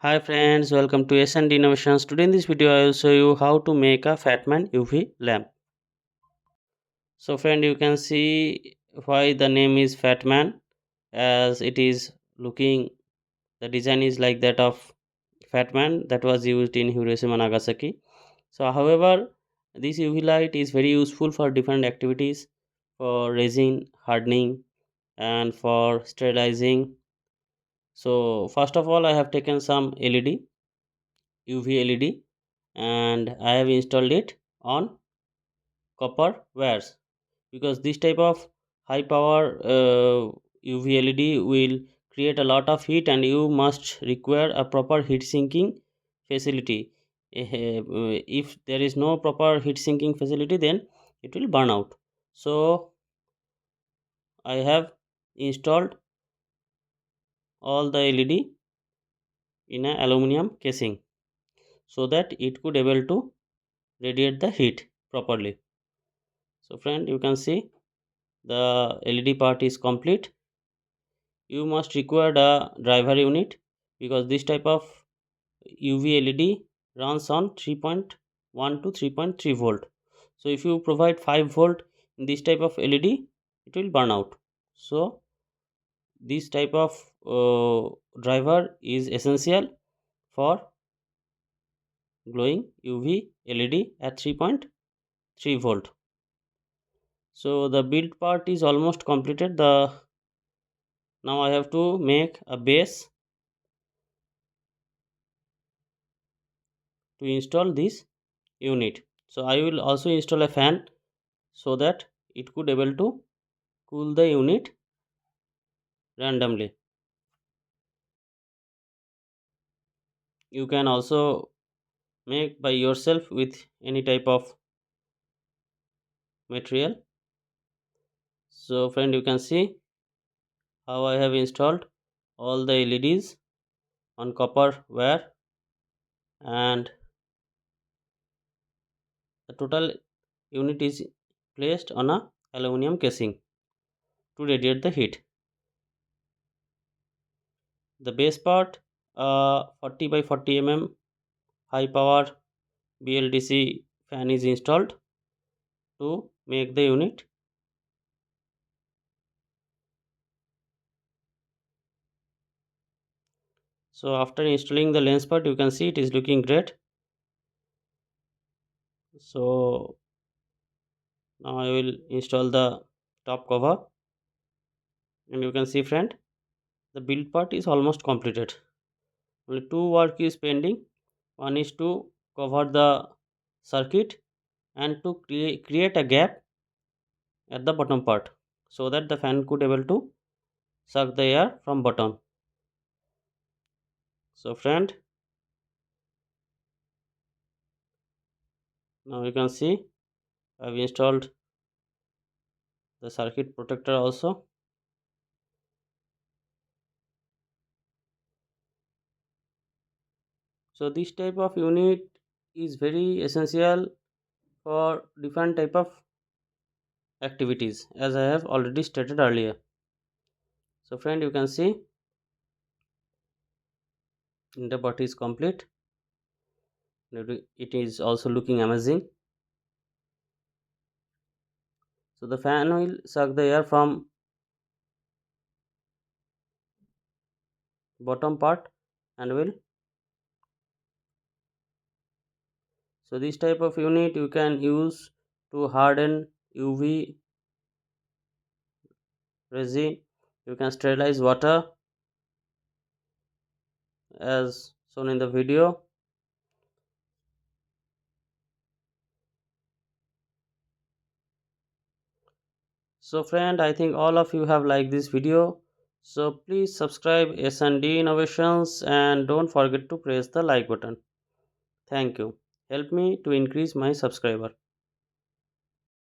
Hi friends, welcome to S&D Innovations. Today in this video I will show you how to make a Fatman UV lamp. So friend, you can see why the name is Fatman, as it is looking, the design is like that of Fatman that was used in Hiroshima Nagasaki. So however, this UV light is very useful for different activities, for resin hardening and for sterilizing. So first of all, I have taken some LED UV LED and I have installed it on copper wires, because this type of high power UV LED will create a lot of heat and you must require a proper heat sinking facility. If there is no proper heat sinking facility, then it will burn out. So I have installed all the LED in a aluminum casing so that it could able to radiate the heat properly. So friend, you can see the LED part is complete. You must require the driver unit, because this type of UV LED runs on 3.1 to 3.3 volt. So if you provide 5 volt in this type of LED, it will burn out. So this type of driver is essential for glowing UV LED at 3.3 volt. So the build part is almost completed. Now I have to make a base to install this unit. So I will also install a fan so that it could able to cool the unit randomly. You can also make by yourself with any type of material. So friend, you can see how I have installed all the LEDs on copper wire, and the total unit is placed on a aluminum casing to radiate the heat. The base part, 40 by 40 mm high power BLDC fan is installed to make the unit. So after installing the lens part, you can see it is looking great. So now I will install the top cover, and you can see friend, the build part is almost completed. Only two work is pending. One is to cover the circuit and to create a gap at the bottom part so that the fan could able to suck the air from bottom. So friend, now you can see I have installed the circuit protector also. So this type of unit is very essential for different type of activities, as I have already stated earlier. So friend, you can see the part is complete. It is also looking amazing. So the fan will suck the air from bottom part and will. So this type of unit you can use to harden UV resin. You can sterilize water as shown in the video. So friend, I think all of you have liked this video. So please subscribe S&D Innovations and don't forget to press the like button. Thank you. Help me to increase my subscriber.